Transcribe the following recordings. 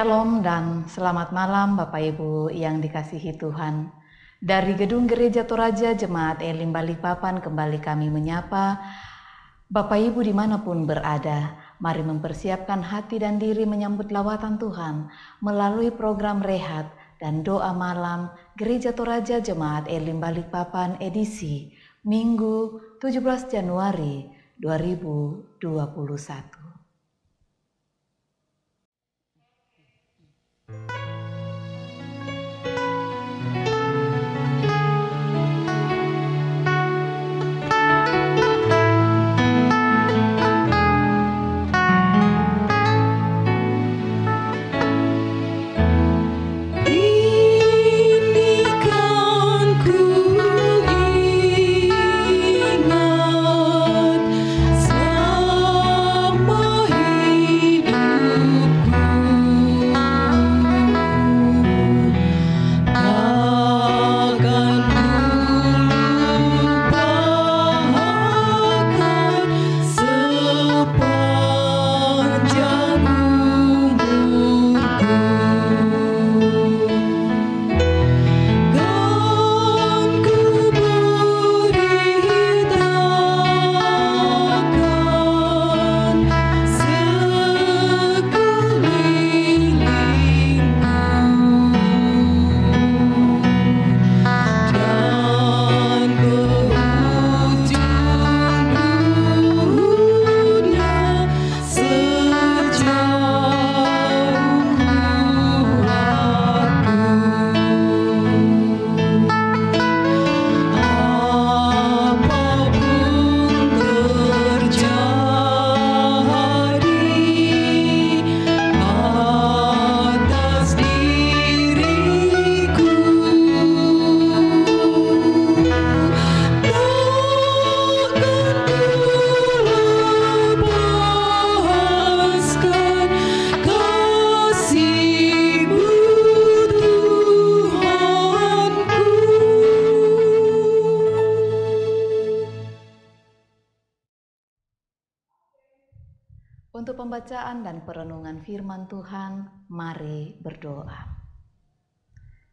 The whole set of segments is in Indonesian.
Shalom dan selamat malam Bapak Ibu yang dikasihi Tuhan. Dari Gedung Gereja Toraja Jemaat Elim Balikpapan kembali kami menyapa Bapak Ibu dimanapun berada. Mari mempersiapkan hati dan diri menyambut lawatan Tuhan melalui program Rehat dan Doa Malam Gereja Toraja Jemaat Elim Balikpapan edisi Minggu 17 Januari 2021. Untuk pembacaan dan perenungan firman Tuhan, mari berdoa.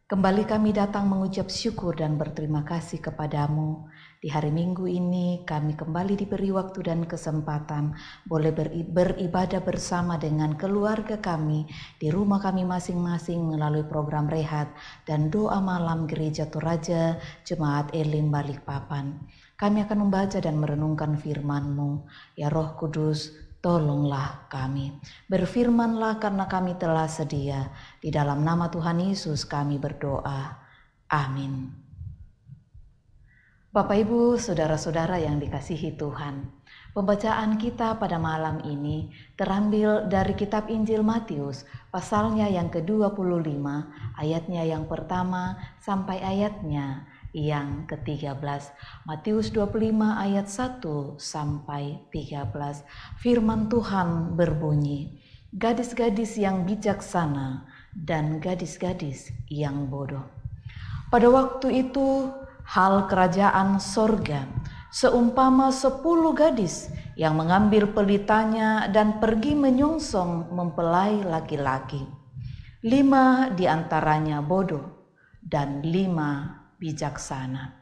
Kembali kami datang mengucap syukur dan berterima kasih kepadamu. Di hari Minggu ini kami kembali diberi waktu dan kesempatan boleh beribadah bersama dengan keluarga kami di rumah kami masing-masing melalui program Rehat dan Doa Malam Gereja Toraja Jemaat Elim Balikpapan. Kami akan membaca dan merenungkan firman-Mu. Ya Roh Kudus, tolonglah kami. Berfirmanlah karena kami telah sedia. Di dalam nama Tuhan Yesus kami berdoa. Amin. Bapak Ibu, saudara-saudara yang dikasihi Tuhan. Pembacaan kita pada malam ini terambil dari kitab Injil Matius, pasalnya yang ke-25, ayatnya yang pertama sampai ayatnya yang ke-13. Matius 25 ayat 1 sampai 13. Firman Tuhan berbunyi, gadis-gadis yang bijaksana dan gadis-gadis yang bodoh. Pada waktu itu hal kerajaan sorga seumpama 10 gadis yang mengambil pelitanya dan pergi menyongsong mempelai laki-laki. 5 diantaranya bodoh dan 5 bijaksana.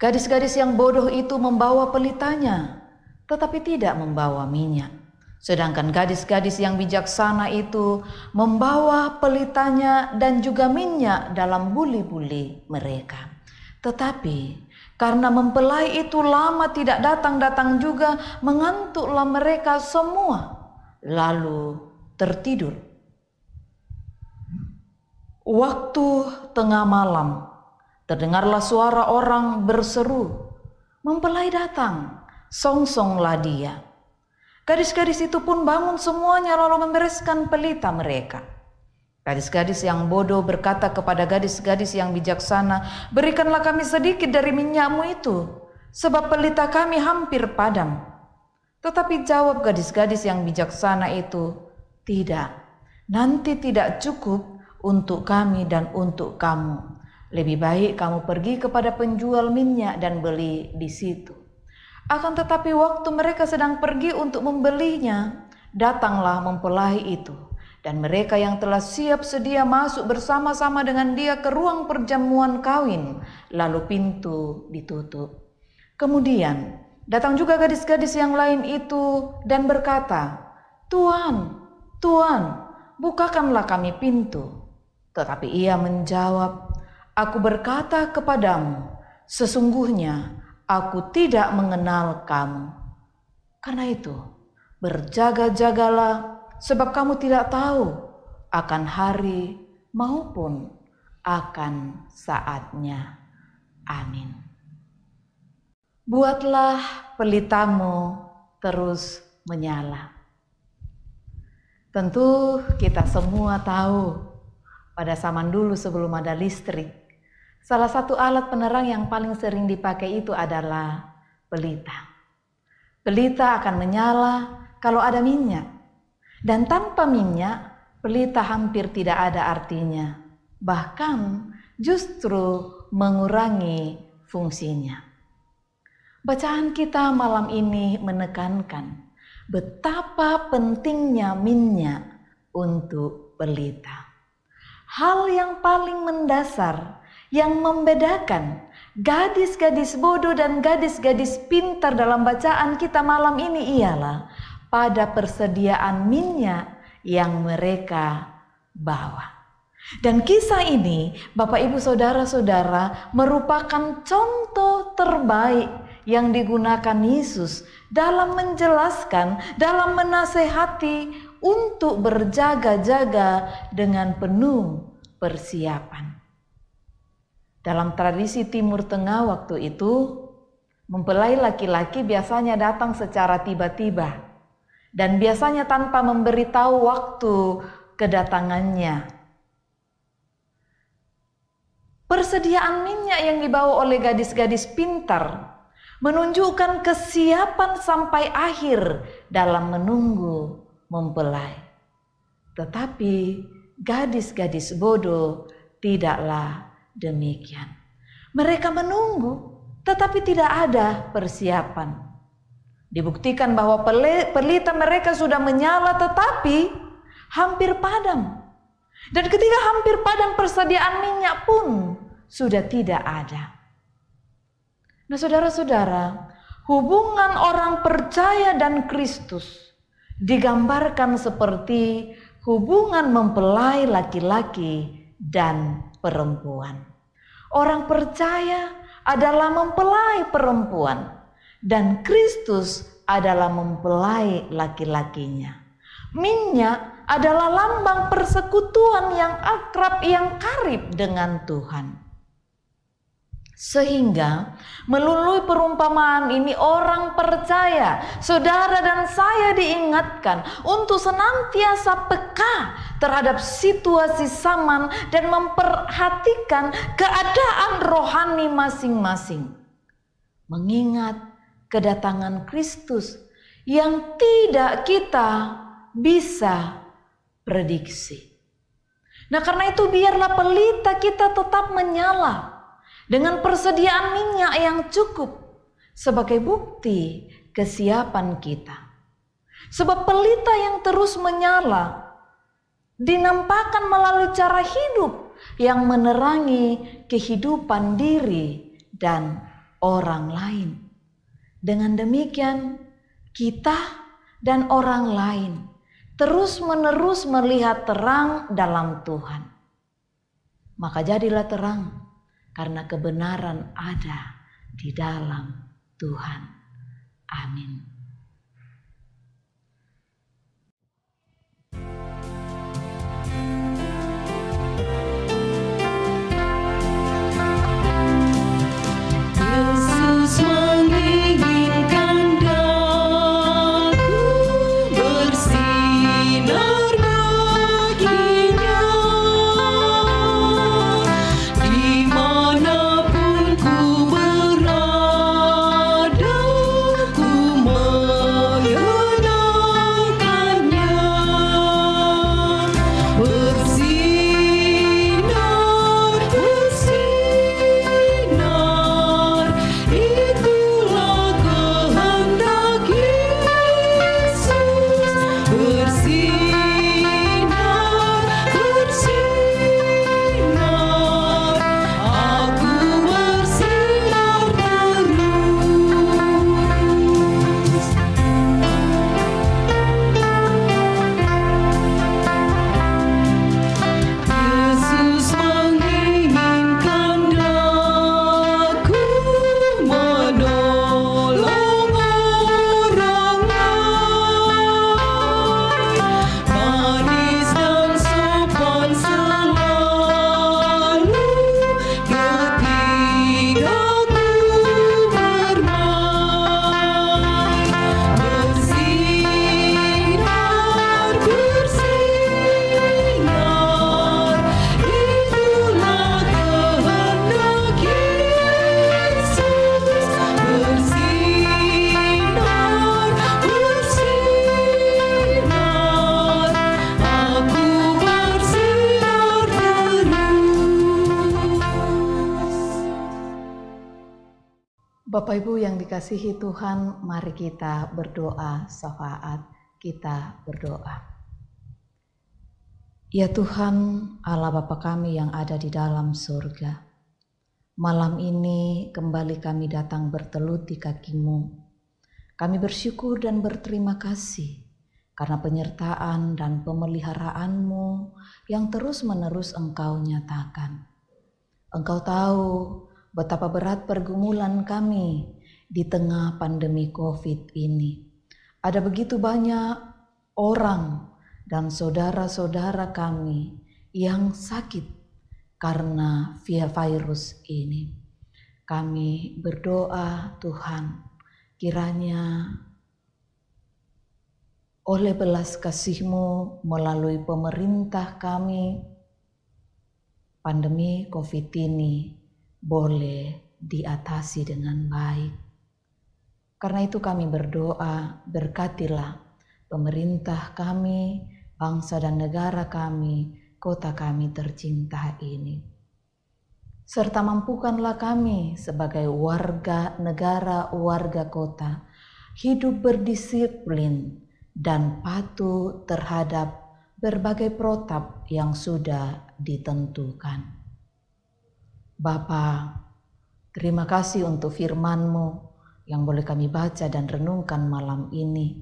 Gadis-gadis yang bodoh itu membawa pelitanya, tetapi tidak membawa minyak. Sedangkan gadis-gadis yang bijaksana itu membawa pelitanya dan juga minyak dalam buli-buli mereka. Tetapi karena mempelai itu lama tidak datang-datang juga, mengantuklah mereka semua, lalu tertidur. Waktu tengah malam, terdengarlah suara orang berseru, mempelai datang, songsonglah dia. Gadis-gadis itu pun bangun semuanya lalu membereskan pelita mereka. Gadis-gadis yang bodoh berkata kepada gadis-gadis yang bijaksana, berikanlah kami sedikit dari minyakmu itu, sebab pelita kami hampir padam. Tetapi jawab gadis-gadis yang bijaksana itu, tidak, nanti tidak cukup untuk kami dan untuk kamu. Lebih baik kamu pergi kepada penjual minyak dan beli di situ. Akan tetapi waktu mereka sedang pergi untuk membelinya, datanglah mempelai itu. dan mereka yang telah siap sedia masuk bersama-sama dengan dia ke ruang perjamuan kawin, lalu pintu ditutup. Kemudian datang juga gadis-gadis yang lain itu dan berkata, "Tuan, Tuan, bukakanlah kami pintu." Tetapi ia menjawab, "Aku berkata kepadamu, sesungguhnya aku tidak mengenal kamu. Karena itu, berjaga-jagalah, sebab kamu tidak tahu akan hari maupun akan saatnya." Amin. Buatlah pelitamu terus menyala. Tentu kita semua tahu, pada zaman dulu sebelum ada listrik, salah satu alat penerang yang paling sering dipakai itu adalah pelita. Pelita akan menyala kalau ada minyak. Dan tanpa minyak, pelita hampir tidak ada artinya. Bahkan justru mengurangi fungsinya. Bacaan kita malam ini menekankan betapa pentingnya minyak untuk pelita. Hal yang paling mendasar yang membedakan gadis-gadis bodoh dan gadis-gadis pintar dalam bacaan kita malam ini ialah pada persediaan minyak yang mereka bawa. Dan kisah ini, Bapak Ibu Saudara-saudara, merupakan contoh terbaik yang digunakan Yesus dalam menjelaskan, dalam menasehati untuk berjaga-jaga dengan penuh persiapan. Dalam tradisi Timur Tengah waktu itu, mempelai laki-laki biasanya datang secara tiba-tiba dan biasanya tanpa memberitahu waktu kedatangannya. Persediaan minyak yang dibawa oleh gadis-gadis pintar menunjukkan kesiapan sampai akhir dalam menunggu mempelai. Tetapi gadis-gadis bodoh tidaklah demikian. Mereka menunggu, tetapi tidak ada persiapan. Dibuktikan bahwa pelita mereka sudah menyala tetapi hampir padam. Dan ketika hampir padam, persediaan minyak pun sudah tidak ada. Nah, saudara-saudara, hubungan orang percaya dan Kristus digambarkan seperti hubungan mempelai laki-laki dan perempuan. Orang percaya adalah mempelai perempuan dan Kristus adalah mempelai laki-lakinya. Minyak adalah lambang persekutuan yang akrab, yang karib dengan Tuhan. Sehingga melalui perumpamaan ini orang percaya, saudara dan saya diingatkan untuk senantiasa peka terhadap situasi zaman dan memperhatikan keadaan rohani masing-masing. Mengingat kedatangan Kristus yang tidak kita bisa prediksi. Nah, karena itu biarlah pelita kita tetap menyala dengan persediaan minyak yang cukup sebagai bukti kesiapan kita. Sebab pelita yang terus menyala dinampakkan melalui cara hidup yang menerangi kehidupan diri dan orang lain. Dengan demikian, kita dan orang lain terus-menerus melihat terang dalam Tuhan. Maka jadilah terang, karena kebenaran ada di dalam Tuhan. Amin. Yesus menginginkan daku bersinar baginya. Dimanapun ku berada, ku Bapak Ibu yang dikasihi Tuhan, mari kita berdoa syafaat, kita berdoa. Ya Tuhan, Allah Bapa kami yang ada di dalam surga, malam ini kembali kami datang bertelut di kaki-Mu. Kami bersyukur dan berterima kasih karena penyertaan dan pemeliharaan-Mu yang terus-menerus Engkau nyatakan. Engkau tahu betapa berat pergumulan kami di tengah pandemi COVID ini. Ada begitu banyak orang dan saudara-saudara kami yang sakit karena virus ini. Kami berdoa Tuhan, kiranya oleh belas kasih-Mu melalui pemerintah kami, pandemi COVID ini boleh diatasi dengan baik. Karena itu kami berdoa, berkatilah pemerintah kami, bangsa dan negara kami, kota kami tercinta ini. Serta mampukanlah kami sebagai warga negara, warga kota, hidup berdisiplin dan patuh terhadap berbagai protap yang sudah ditentukan. Bapa, terima kasih untuk firman-Mu yang boleh kami baca dan renungkan malam ini.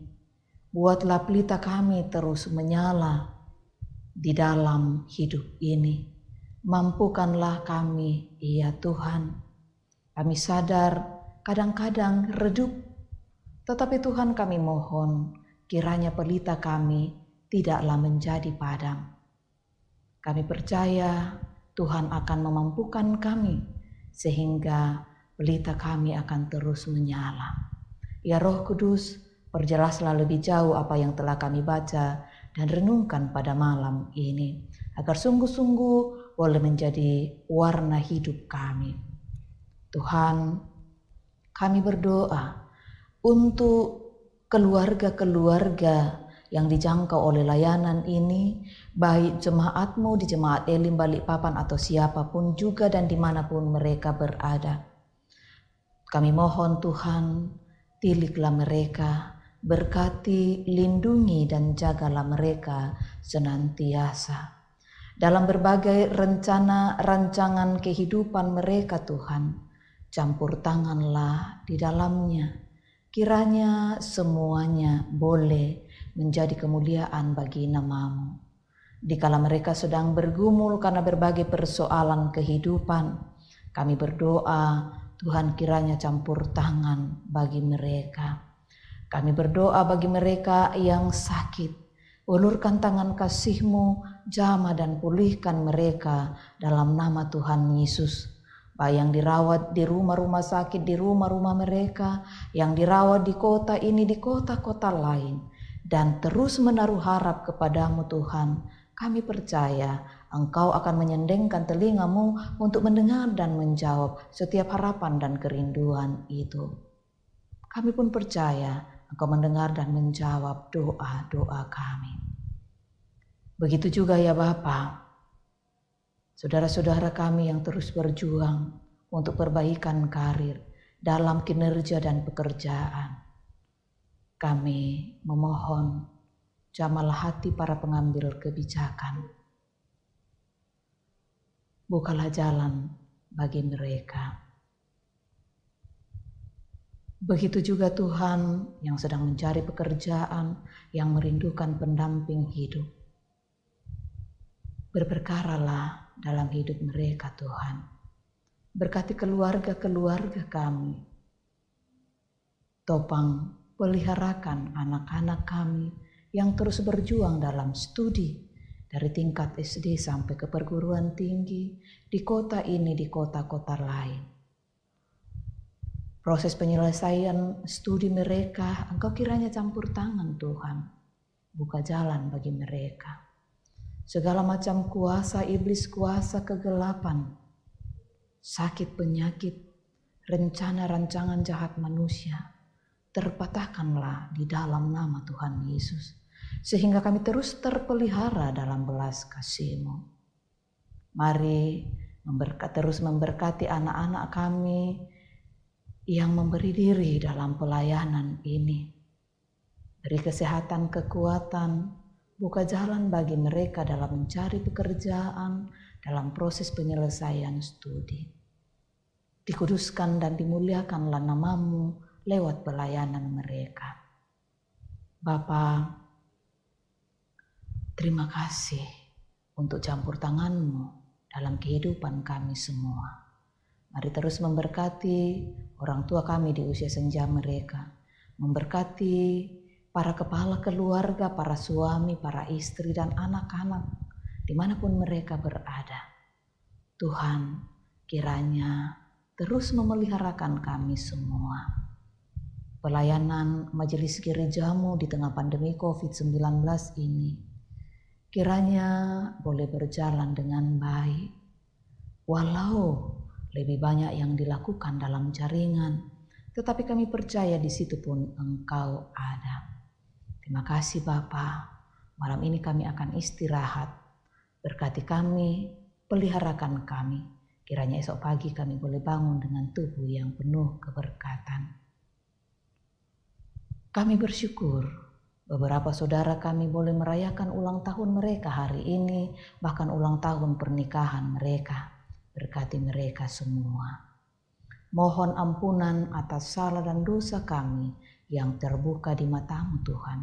Buatlah pelita kami terus menyala di dalam hidup ini. Mampukanlah kami, ya Tuhan. Kami sadar kadang-kadang redup, tetapi Tuhan kami mohon kiranya pelita kami tidaklah menjadi padam. Kami percaya Tuhan akan memampukan kami sehingga pelita kami akan terus menyala. Ya Roh Kudus, perjelaslah lebih jauh apa yang telah kami baca dan renungkan pada malam ini, agar sungguh-sungguh boleh menjadi warna hidup kami. Tuhan, kami berdoa untuk keluarga-keluarga yang dijangkau oleh layanan ini, baik jemaat-Mu di Jemaat Elim Balikpapan atau siapapun juga dan dimanapun mereka berada. Kami mohon Tuhan, tiliklah mereka, berkati, lindungi dan jagalah mereka senantiasa. Dalam berbagai rencana, rancangan kehidupan mereka Tuhan, campur tanganlah di dalamnya. Kiranya semuanya boleh menjadi kemuliaan bagi nama-Mu. Dikala mereka sedang bergumul karena berbagai persoalan kehidupan, kami berdoa Tuhan kiranya campur tangan bagi mereka. Kami berdoa bagi mereka yang sakit, ulurkan tangan kasih-Mu, jamah dan pulihkan mereka dalam nama Tuhan Yesus. Baik yang dirawat di rumah-rumah sakit, di rumah-rumah mereka, yang dirawat di kota ini, di kota-kota lain, dan terus menaruh harap kepada-Mu Tuhan. Kami percaya Engkau akan menyendengkan telinga-Mu untuk mendengar dan menjawab setiap harapan dan kerinduan itu. Kami pun percaya Engkau mendengar dan menjawab doa-doa kami. Begitu juga ya Bapa, saudara-saudara kami yang terus berjuang untuk perbaikan karir dalam kinerja dan pekerjaan. Kami memohon jamalah hati para pengambil kebijakan. Bukalah jalan bagi mereka. Begitu juga Tuhan yang sedang mencari pekerjaan, yang merindukan pendamping hidup. Berperkaralah dalam hidup mereka Tuhan. Berkati keluarga-keluarga kami. Topang peliharakan anak-anak kami yang terus berjuang dalam studi dari tingkat SD sampai ke perguruan tinggi di kota ini, di kota-kota lain. Proses penyelesaian studi mereka, Engkau kiranya campur tangan Tuhan. Buka jalan bagi mereka. Segala macam kuasa iblis, kuasa kegelapan, sakit penyakit, rencana rancangan jahat manusia, terpatahkanlah di dalam nama Tuhan Yesus, sehingga kami terus terpelihara dalam belas kasih-Mu. Mari terus memberkati anak-anak kami yang memberi diri dalam pelayanan ini. Beri kesehatan, kekuatan, buka jalan bagi mereka dalam mencari pekerjaan, dalam proses penyelesaian studi. Dikuduskan dan dimuliakanlah nama-Mu lewat pelayanan mereka. Bapa, terima kasih untuk campur tangan-Mu dalam kehidupan kami semua. Mari terus memberkati orang tua kami di usia senja mereka. Memberkati para kepala keluarga, para suami, para istri, dan anak-anak dimanapun mereka berada. Tuhan, kiranya terus memeliharakan kami semua. Pelayanan majelis gereja-Mu di tengah pandemi COVID-19 ini kiranya boleh berjalan dengan baik. Walau lebih banyak yang dilakukan dalam jaringan, tetapi kami percaya di situ pun Engkau ada. Terima kasih Bapa. Malam ini kami akan istirahat. Berkati kami, peliharakan kami. Kiranya esok pagi kami boleh bangun dengan tubuh yang penuh keberkatan. Kami bersyukur beberapa saudara kami boleh merayakan ulang tahun mereka hari ini, bahkan ulang tahun pernikahan mereka. Berkati mereka semua. Mohon ampunan atas salah dan dosa kami yang terbuka di mata-Mu Tuhan.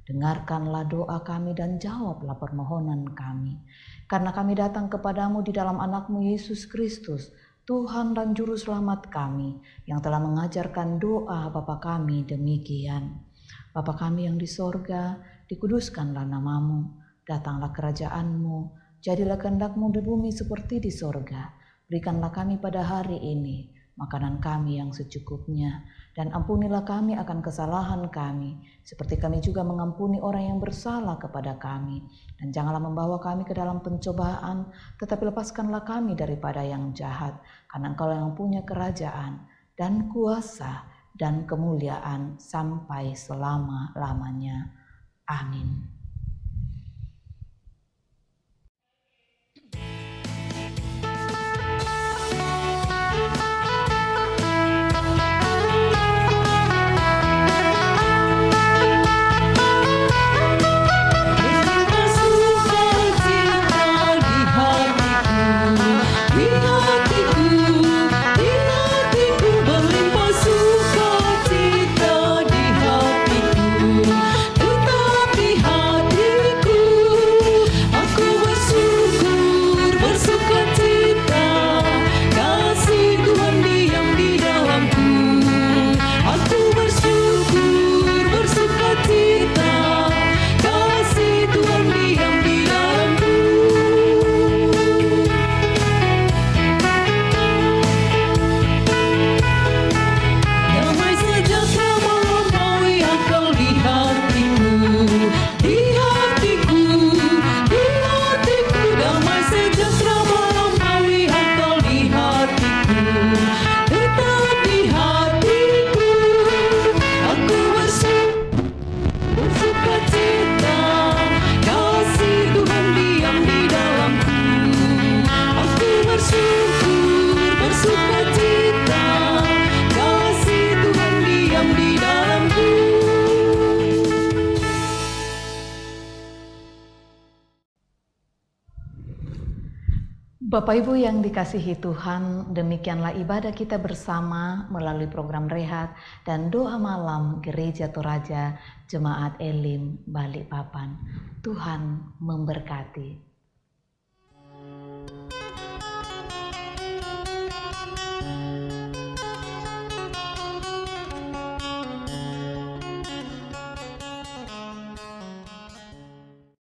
Dengarkanlah doa kami dan jawablah permohonan kami. Karena kami datang kepadamu di dalam anak-Mu Yesus Kristus, Tuhan dan Juru Selamat kami, yang telah mengajarkan doa Bapa kami demikian. Bapa kami yang di sorga, dikuduskanlah nama-Mu, datanglah kerajaan-Mu, jadilah kehendak-Mu di bumi seperti di sorga. Berikanlah kami pada hari ini makanan kami yang secukupnya, dan ampunilah kami akan kesalahan kami, seperti kami juga mengampuni orang yang bersalah kepada kami. Dan janganlah membawa kami ke dalam pencobaan, tetapi lepaskanlah kami daripada yang jahat, karena Engkau yang punya kerajaan, dan kuasa, dan kemuliaan sampai selama-lamanya. Amin. Bapak Ibu yang dikasihi Tuhan, demikianlah ibadah kita bersama melalui program Rehat dan doa malam Gereja Toraja Jemaat Elim Balikpapan. Tuhan memberkati.